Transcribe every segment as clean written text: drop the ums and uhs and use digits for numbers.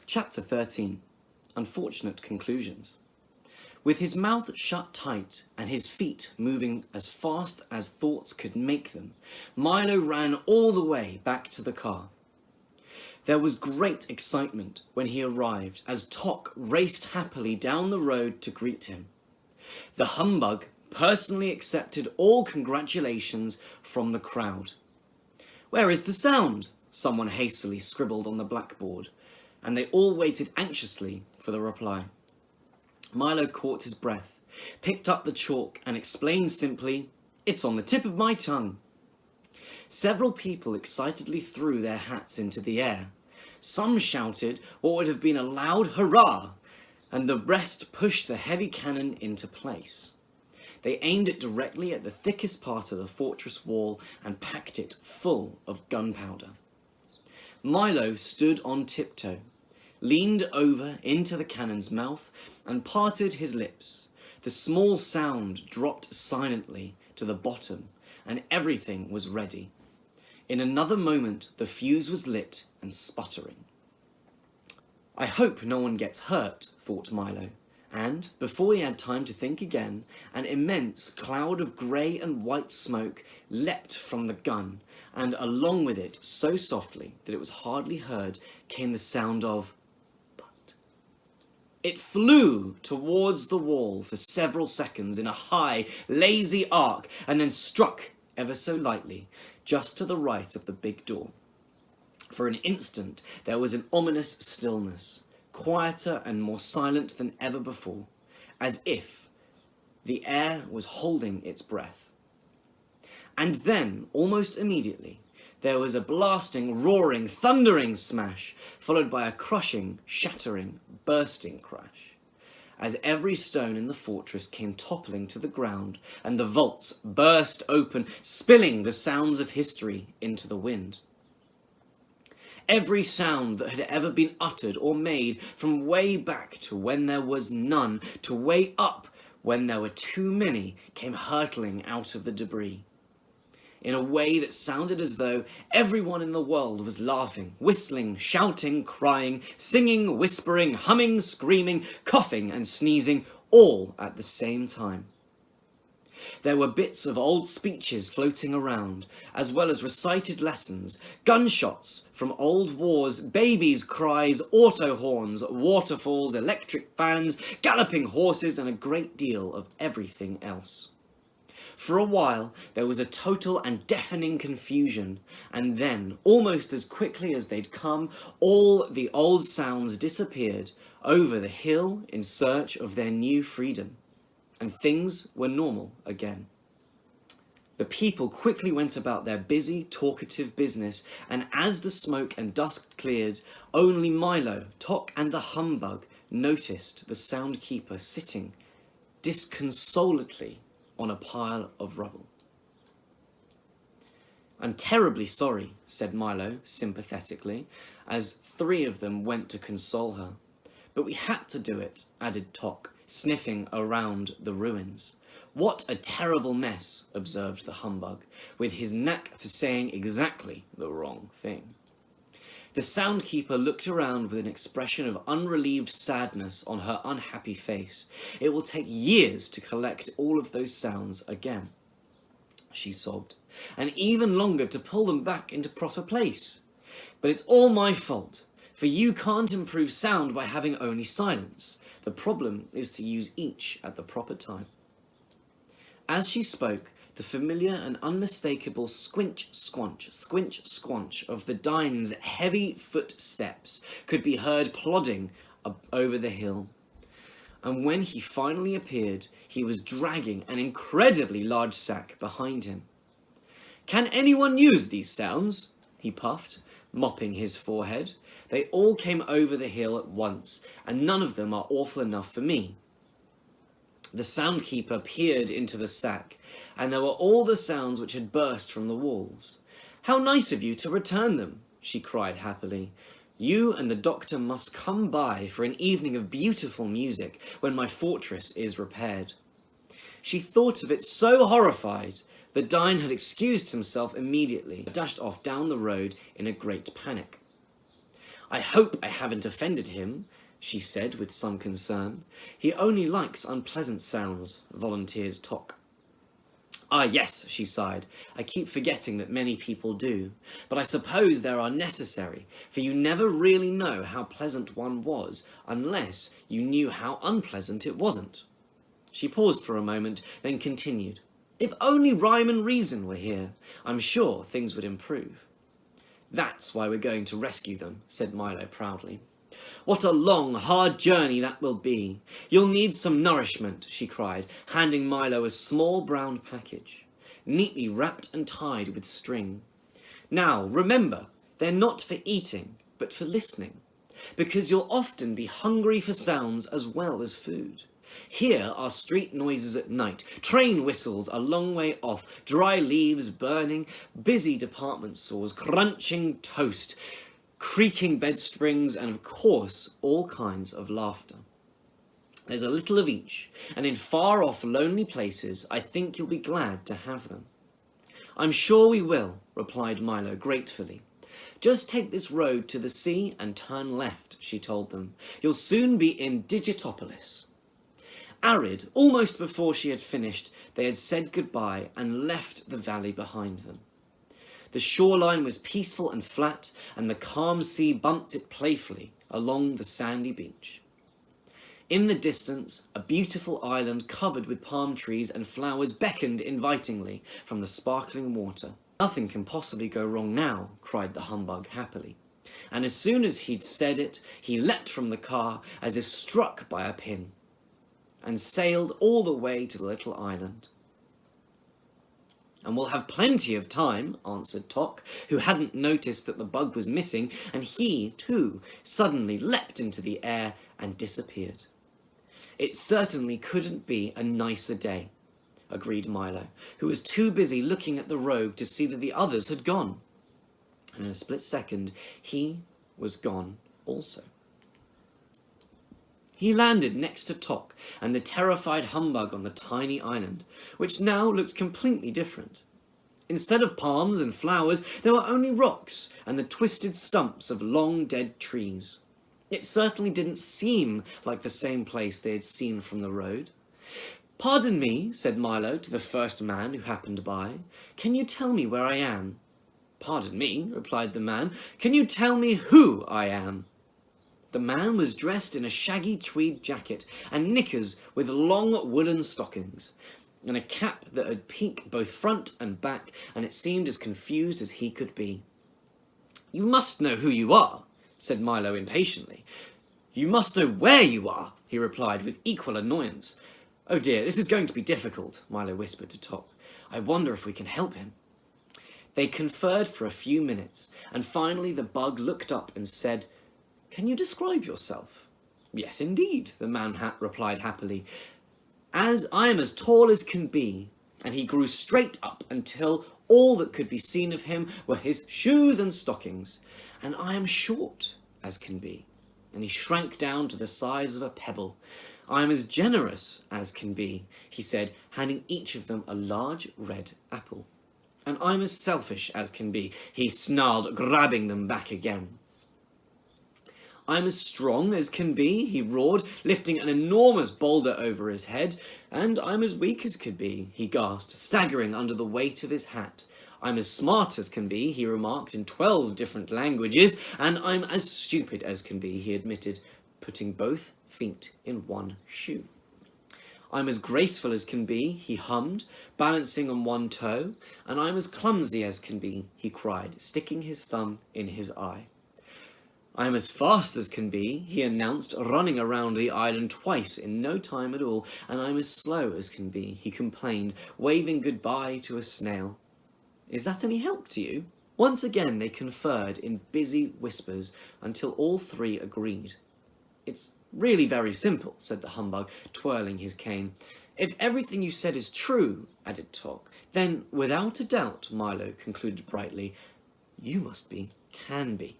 Chapter 13. Unfortunate Conclusions. With his mouth shut tight and his feet moving as fast as thoughts could make them, Milo ran all the way back to the car. There was great excitement when he arrived as Tok raced happily down the road to greet him. The humbug personally accepted all congratulations from the crowd. "Where is the sound?" someone hastily scribbled on the blackboard, and they all waited anxiously for the reply. Milo caught his breath, picked up the chalk, and explained simply, "It's on the tip of my tongue." Several people excitedly threw their hats into the air. Some shouted what would have been a loud hurrah, and the rest pushed the heavy cannon into place. They aimed it directly at the thickest part of the fortress wall and packed it full of gunpowder. Milo stood on tiptoe, leaned over into the cannon's mouth, and parted his lips. The small sound dropped silently to the bottom, and everything was ready. In another moment, the fuse was lit and sputtering. "I hope no one gets hurt," thought Milo, and, before he had time to think again, an immense cloud of grey and white smoke leapt from the gun, and along with it, so softly that it was hardly heard, came the sound of "but." It flew towards the wall for several seconds in a high, lazy arc, and then struck ever so lightly, just to the right of the big door. For an instant there was an ominous stillness, quieter and more silent than ever before, as if the air was holding its breath. And then, almost immediately, there was a blasting, roaring, thundering smash, followed by a crushing, shattering, bursting crash, as every stone in the fortress came toppling to the ground, and the vaults burst open, spilling the sounds of history into the wind. Every sound that had ever been uttered or made, from way back to when there was none, to way up when there were too many, came hurtling out of the debris, in a way that sounded as though everyone in the world was laughing, whistling, shouting, crying, singing, whispering, humming, screaming, coughing, and sneezing, all at the same time. There were bits of old speeches floating around, as well as recited lessons, gunshots from old wars, babies' cries, auto horns, waterfalls, electric fans, galloping horses, and a great deal of everything else. For a while, there was a total and deafening confusion, and then, almost as quickly as they'd come, all the old sounds disappeared over the hill in search of their new freedom, and things were normal again. The people quickly went about their busy, talkative business, and as the smoke and dust cleared, only Milo, Tok, and the humbug noticed the sound keeper sitting disconsolately on a pile of rubble. "I'm terribly sorry," said Milo sympathetically, as three of them went to console her. "But we had to do it," added Tok, sniffing around the ruins. "What a terrible mess," observed the humbug, with his knack for saying exactly the wrong thing. The soundkeeper looked around with an expression of unrelieved sadness on her unhappy face. "It will take years to collect all of those sounds again," she sobbed, "and even longer to pull them back into proper place. But it's all my fault, for you can't improve sound by having only silence. The problem is to use each at the proper time." As she spoke, the familiar and unmistakable squinch, squanch of the Dine's heavy footsteps could be heard plodding over the hill. And when he finally appeared, he was dragging an incredibly large sack behind him. "Can anyone use these sounds?" he puffed, mopping his forehead. "They all came over the hill at once, and none of them are awful enough for me." The soundkeeper peered into the sack, and there were all the sounds which had burst from the walls. "How nice of you to return them," she cried happily. "You and the doctor must come by for an evening of beautiful music when my fortress is repaired." She thought of it so horrified that Dine had excused himself immediately, dashed off down the road in a great panic. I hope I haven't offended him, she said with some concern. He only likes unpleasant sounds, volunteered Tok. Ah, yes, she sighed. I keep forgetting that many people do. But I suppose they are necessary, for you never really know how pleasant one was unless you knew how unpleasant it wasn't. She paused for a moment, then continued. If only Rhyme and Reason were here, I'm sure things would improve. That's why we're going to rescue them, said Milo proudly. What a long, hard journey that will be. You'll need some nourishment, she cried, handing Milo a small brown package, neatly wrapped and tied with string. Now, remember, they're not for eating, but for listening, because you'll often be hungry for sounds as well as food. Here are street noises at night, train whistles a long way off, dry leaves burning, busy department stores, crunching toast, creaking bed springs, and of course, all kinds of laughter. There's a little of each, and in far-off lonely places, I think you'll be glad to have them. I'm sure we will, replied Milo gratefully. Just take this road to the sea and turn left, she told them. You'll soon be in Digitopolis. Arid, almost before she had finished, they had said goodbye and left the valley behind them. The shoreline was peaceful and flat, and the calm sea bumped it playfully along the sandy beach. In the distance, a beautiful island covered with palm trees and flowers beckoned invitingly from the sparkling water. Nothing can possibly go wrong now, cried the humbug happily. And as soon as he'd said it, he leapt from the car as if struck by a pin, and sailed all the way to the little island. And we'll have plenty of time, answered Tok, who hadn't noticed that the bug was missing, and he, too, suddenly leapt into the air and disappeared. It certainly couldn't be a nicer day, agreed Milo, who was too busy looking at the rogue to see that the others had gone. And in a split second, he was gone also. He landed next to Tok and the terrified humbug on the tiny island, which now looked completely different. Instead of palms and flowers, there were only rocks and the twisted stumps of long dead trees. It certainly didn't seem like the same place they had seen from the road. Pardon me, said Milo to the first man who happened by. Can you tell me where I am? Pardon me, replied the man. Can you tell me who I am? The man was dressed in a shaggy tweed jacket and knickers with long woolen stockings, and a cap that had peak both front and back, and it seemed as confused as he could be. You must know who you are, said Milo impatiently. You must know where you are, he replied with equal annoyance. Oh dear, this is going to be difficult, Milo whispered to Tok. I wonder if we can help him. They conferred for a few minutes, and finally the bug looked up and said, Can you describe yourself? Yes, indeed, the man replied happily. As I am as tall as can be, and he grew straight up until all that could be seen of him were his shoes and stockings, and I am short as can be, and he shrank down to the size of a pebble. I am as generous as can be, he said, handing each of them a large red apple. And I'm as selfish as can be, he snarled, grabbing them back again. I'm as strong as can be, he roared, lifting an enormous boulder over his head. And I'm as weak as could be, he gasped, staggering under the weight of his hat. I'm as smart as can be, he remarked in 12 different languages. And I'm as stupid as can be, he admitted, putting both feet in one shoe. I'm as graceful as can be, he hummed, balancing on one toe. And I'm as clumsy as can be, he cried, sticking his thumb in his eye. I am as fast as can be, he announced, running around the island twice in no time at all. And I'm as slow as can be, he complained, waving goodbye to a snail. Is that any help to you? Once again they conferred in busy whispers until all three agreed. It's really very simple, said the humbug, twirling his cane. If everything you said is true, added Tok, then without a doubt, Milo concluded brightly, you must be Canby.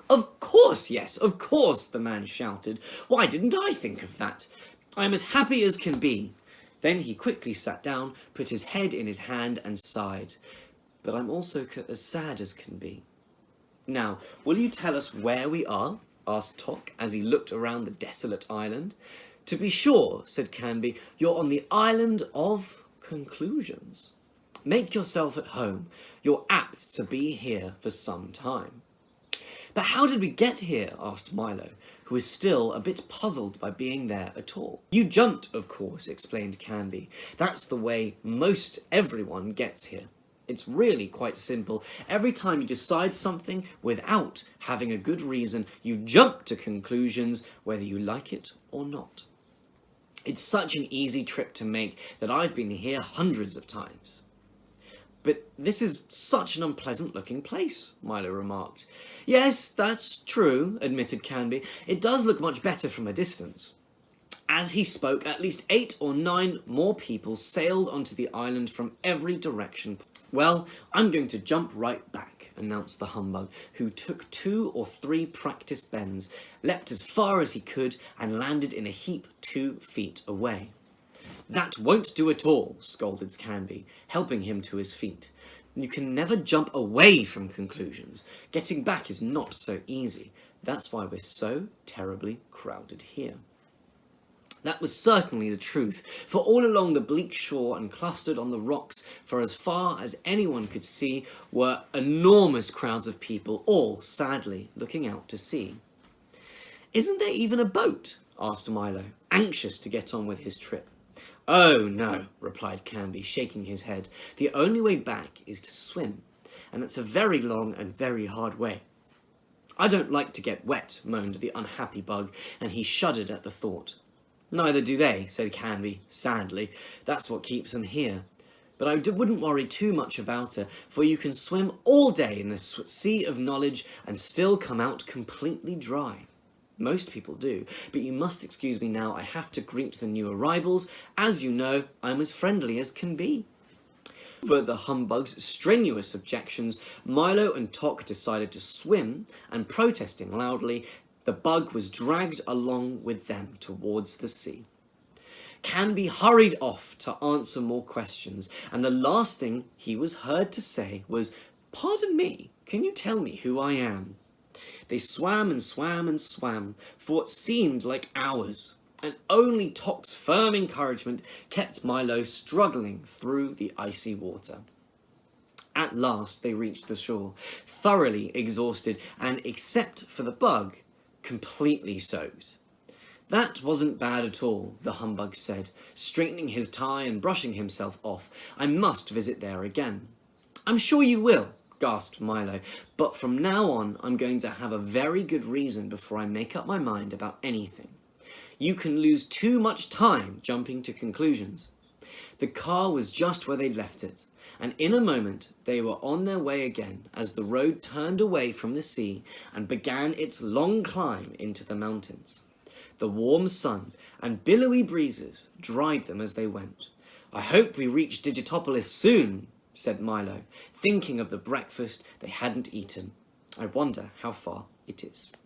Of course, yes, of course, the man shouted. Why didn't I think of that? I am as happy as can be. Then he quickly sat down, put his head in his hand and sighed. But I'm also as sad as can be. Now, will you tell us where we are? Asked Tok as he looked around the desolate island. To be sure, said Canby, you're on the island of conclusions. Make yourself at home. You're apt to be here for some time. But how did we get here? Asked Milo, who was still a bit puzzled by being there at all. You jumped, of course, explained Canby. That's the way most everyone gets here. It's really quite simple. Every time you decide something without having a good reason, you jump to conclusions whether you like it or not. It's such an easy trip to make that I've been here hundreds of times. But this is such an unpleasant looking place, Milo remarked. Yes, that's true, admitted Canby. It does look much better from a distance. As he spoke, at least 8 or 9 more people sailed onto the island from every direction. Well, I'm going to jump right back, announced the humbug, who took 2 or 3 practice bends, leapt as far as he could, and landed in a heap 2 feet away. That won't do at all, scolded Canby, helping him to his feet. You can never jump away from conclusions. Getting back is not so easy. That's why we're so terribly crowded here. That was certainly the truth, for all along the bleak shore and clustered on the rocks for as far as anyone could see were enormous crowds of people, all sadly looking out to sea. Isn't there even a boat? Asked Milo, anxious to get on with his trip. Oh, no, replied Canby, shaking his head. The only way back is to swim, and it's a very long and very hard way. I don't like to get wet, moaned the unhappy bug, and he shuddered at the thought. Neither do they, said Canby, sadly. That's what keeps them here. But I wouldn't worry too much about her, for you can swim all day in the sea of knowledge and still come out completely dry. Most people do, but you must excuse me now. I have to greet the new arrivals. As you know, I'm as friendly as can be. Over the humbug's strenuous objections, Milo and Tok decided to swim, and protesting loudly, the bug was dragged along with them towards the sea. Canby hurried off to answer more questions, and the last thing he was heard to say was, "Pardon me, can you tell me who I am?" They swam and swam and swam for what seemed like hours, and only Tok's firm encouragement kept Milo struggling through the icy water. At last they reached the shore, thoroughly exhausted, and except for the bug, completely soaked. That wasn't bad at all, the humbug said, straightening his tie and brushing himself off. I must visit there again. I'm sure you will, gasped Milo, but from now on I'm going to have a very good reason before I make up my mind about anything. You can lose too much time jumping to conclusions. The car was just where they'd left it, and in a moment they were on their way again as the road turned away from the sea and began its long climb into the mountains. The warm sun and billowy breezes dried them as they went. I hope we reach Digitopolis soon, said Milo, thinking of the breakfast they hadn't eaten. I wonder how far it is.